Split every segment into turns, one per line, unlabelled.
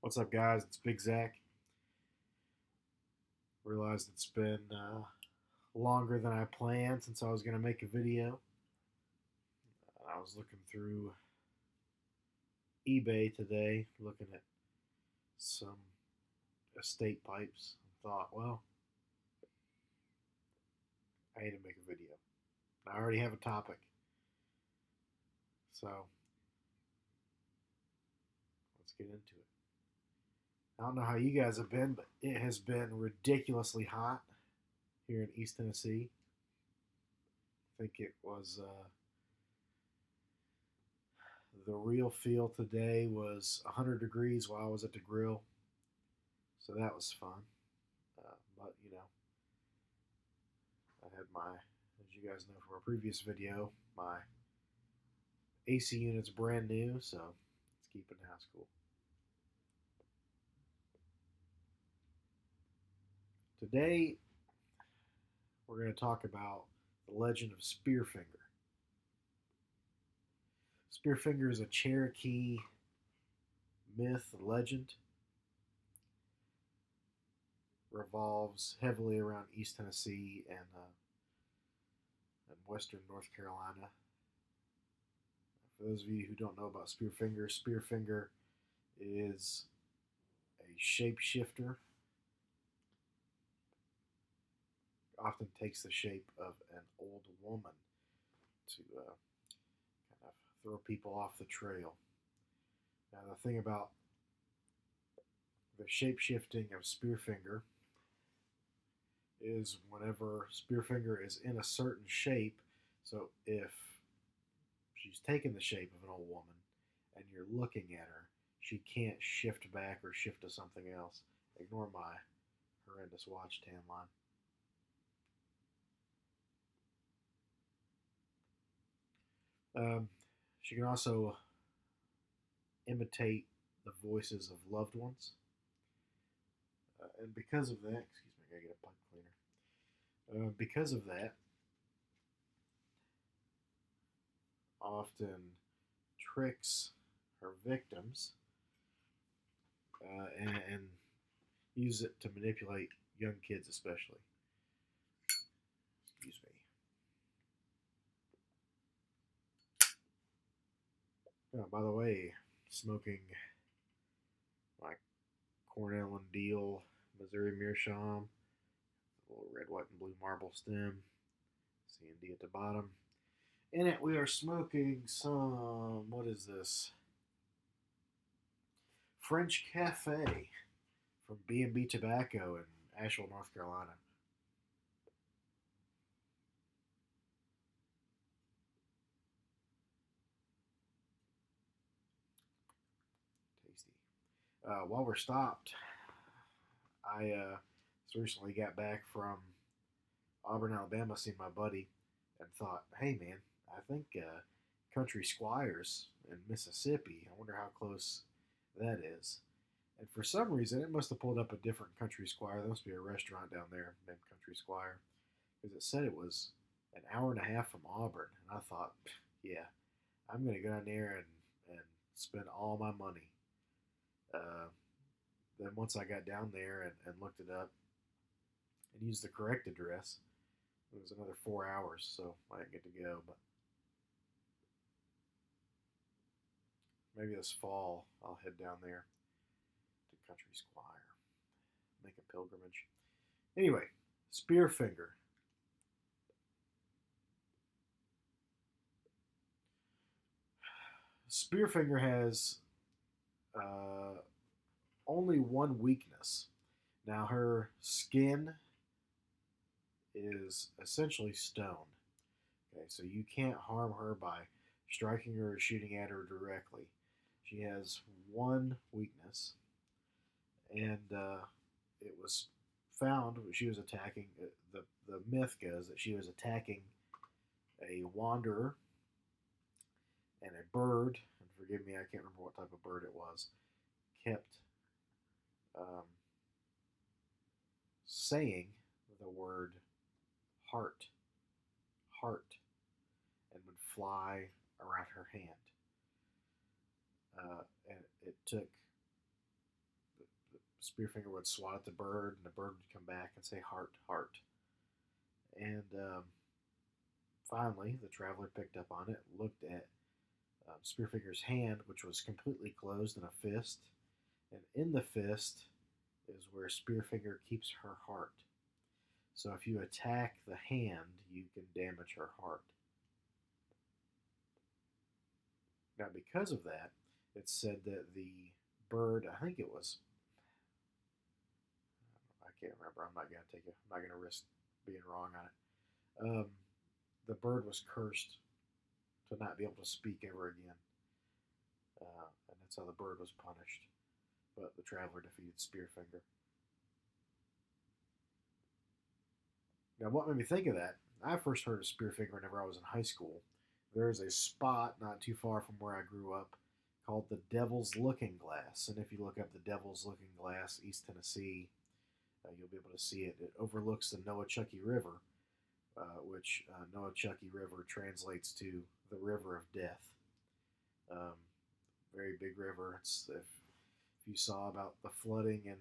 What's up, guys? It's Big Zach. Realized it's been longer than I planned since I was going to make a video. I was looking through eBay today, looking at some estate pipes, and thought, well, I need to make a video. I already have a topic, so let's get into it. I don't know how you guys have been, but it has been ridiculously hot here in East Tennessee. I think it was the real feel today was 100 degrees while I was at the grill, so that was fun. But I had as you guys know from a previous video, my AC unit's brand new, so it's keeping the house cool. Today, we're going to talk about the legend of Spearfinger. Spearfinger is a Cherokee myth, legend, revolves heavily around East Tennessee and western North Carolina. For those of you who don't know about Spearfinger, Spearfinger is a shapeshifter. Often takes the shape of an old woman to kind of throw people off the trail. Now, the thing about the shape shifting of Spearfinger is whenever Spearfinger is in a certain shape, so if she's taken the shape of an old woman and you're looking at her, she can't shift back or shift to something else. Ignore my horrendous watch tan line. She can also imitate the voices of loved ones. And because of that, excuse me, I gotta get a pipe cleaner. Because of that, often tricks her victims and use it to manipulate young kids, especially. Excuse me. By the way, smoking my Cornell and Deal Missouri Meerschaum, a little red, white, and blue marble stem, C&D at the bottom. In it, we are smoking some, what is this? French Cafe from B&B Tobacco in Asheville, North Carolina. Tasty. While we're stopped, I recently got back from Auburn, Alabama, seeing my buddy, and thought, hey man, I think Country Squires in Mississippi. I wonder how close that is. And for some reason, it must have pulled up a different Country Squire. There must be a restaurant down there named Country Squire, because it said it was an hour and a half from Auburn. And I thought, yeah, I'm going to go down there and spend all my money. Uh, then once I got down there and looked it up and used the correct address, it was another 4 hours, so I didn't get to go. But maybe this fall I'll head down there to Country Squire, make a pilgrimage. Anyway, Spearfinger. Spearfinger has only one weakness. Now, her skin is essentially stone. Okay, so you can't harm her by striking her or shooting at her directly. She has one weakness, and it was found when she was attacking. The myth goes that she was attacking a wanderer, and a bird, and forgive me, I can't remember what type of bird it was, kept um, saying the word heart, heart, and would fly around her hand. And it took Spearfinger would swat at the bird, and the bird would come back and say heart, heart. And finally, the traveler picked up on it, looked at Spearfinger's hand, which was completely closed in a fist, and in the fist is where Spearfinger keeps her heart. So if you attack the hand, you can damage her heart. Now, because of that, it's said that the bird, I think it was, I can't remember. I'm not gonna take it. I'm not gonna risk being wrong on it. The bird was cursed to not be able to speak ever again, and that's how the bird was punished. But the traveler defeated Spearfinger. Now, what made me think of that? I first heard of Spearfinger whenever I was in high school. There is a spot not too far from where I grew up called the Devil's Looking Glass. And if you look up the Devil's Looking Glass, East Tennessee, you'll be able to see it. It overlooks the Noachucky River, which Noachucky River translates to the River of Death. Um, Very big river. If you saw about the flooding in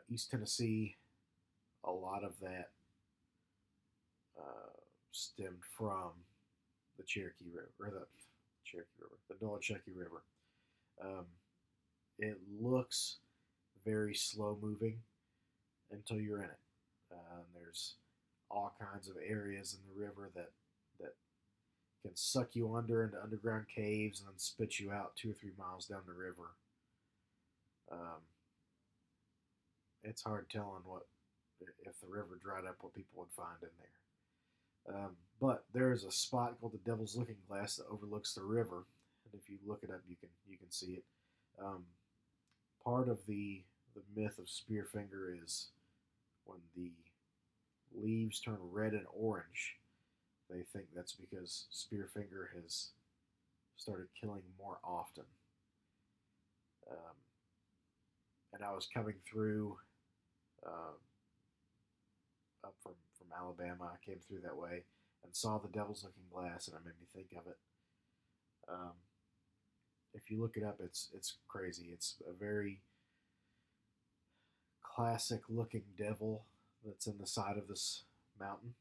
East Tennessee, a lot of that stemmed from the Cherokee River, or the Cherokee River, the Noachucky River. Um, it looks very slow moving until you're in it. There's all kinds of areas in the river that can suck you under into underground caves and then spit you out 2 or 3 miles down the river. Um, it's hard telling what if the river dried up, what people would find in there. But there is a spot called the Devil's Looking Glass that overlooks the river, and if you look it up, you can see it. Part of the myth of Spearfinger is when the leaves turn red and orange. They think that's because Spearfinger has started killing more often. And I was coming through up from Alabama. I came through that way and saw the Devil's Looking Glass, and it made me think of it. If you look it up, it's crazy. It's a very classic looking devil that's in the side of this mountain,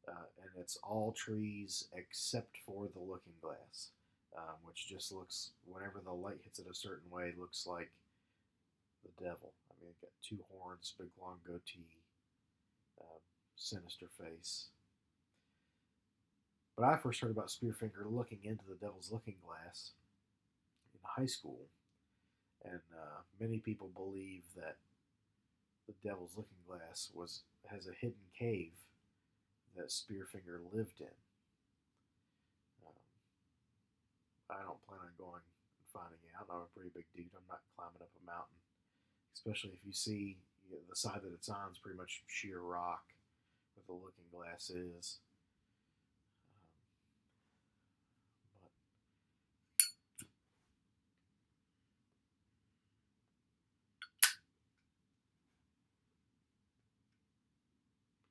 and it's all trees except for the looking glass, which just looks, whenever the light hits it a certain way, looks like the devil. I mean, it got 2 horns, big long goatee, sinister face. But I first heard about Spearfinger looking into the Devil's Looking Glass in high school, and many people believe that the Devil's Looking Glass has a hidden cave that Spearfinger lived in. I don't plan on going and finding out. I'm a pretty big dude. I'm not climbing up a mountain, especially if you see the side that it's on is pretty much sheer rock, where the looking glass is.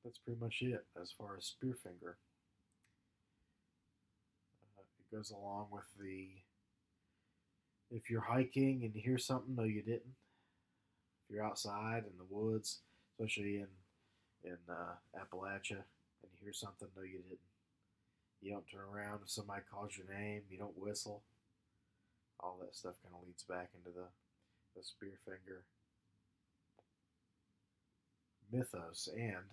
That's pretty much it as far as Spearfinger. It goes along with the, if you're hiking and you hear something, no, you didn't. If you're outside in the woods, especially in Appalachia, and you hear something, no, you didn't. You don't turn around if somebody calls your name. You don't whistle. All that stuff kind of leads back into the Spearfinger mythos, and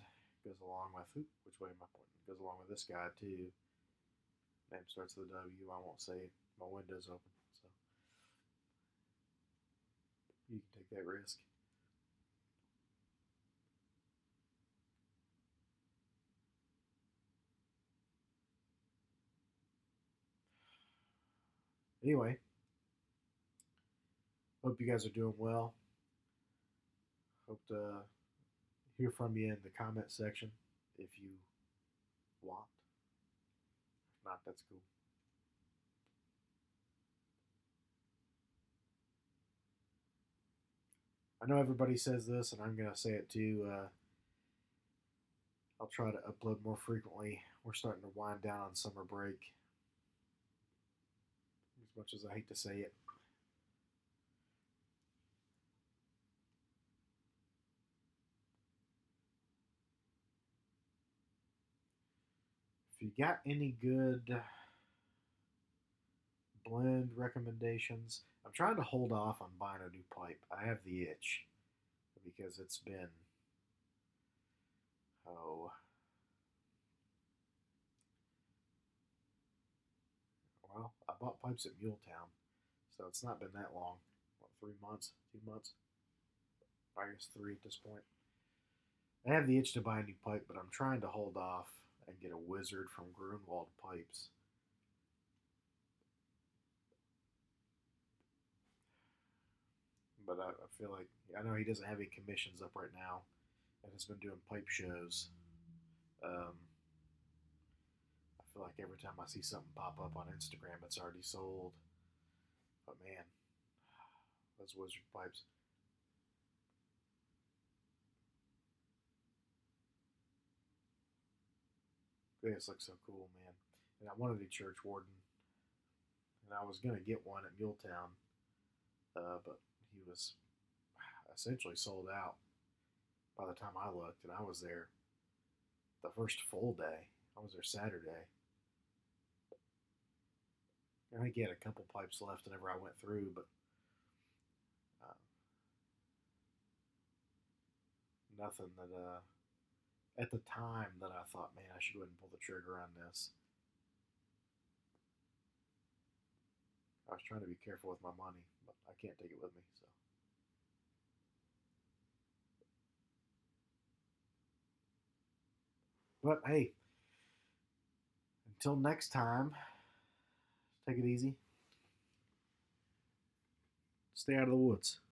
goes along with, which way am I pointing? Goes along with this guy too. Name starts with a W. I won't say it. My window's open, so you can take that risk. Anyway, hope you guys are doing well. Hope to hear from you in the comment section if you want. If not, that's cool. I know everybody says this, and I'm going to say it too. I'll try to upload more frequently. We're starting to wind down on summer break, as much as I hate to say it. got any good blend recommendations? I'm trying to hold off on buying a new pipe. I have the itch because it's been, oh, well, I bought pipes at Muletown, so it's not been that long. What, 3 months, 2 months? I guess three at this point. I have the itch to buy a new pipe, but I'm trying to hold off and get a wizard from Grunwald Pipes. But I feel like I know he doesn't have any commissions up right now, and has been doing pipe shows. Um, I feel like every time I see something pop up on Instagram, it's already sold. But man, those wizard pipes. They just look so cool, man. And I wanted a church warden, and I was gonna get one at Muletown, but he was essentially sold out by the time I looked, and I was there the first full day. I was there Saturday. I think he had a couple pipes left whenever I went through, but uh, nothing that at the time that I thought, man, I should go ahead and pull the trigger on this. I was trying to be careful with my money, but I can't take it with me. So, but hey, until next time, take it easy. Stay out of the woods.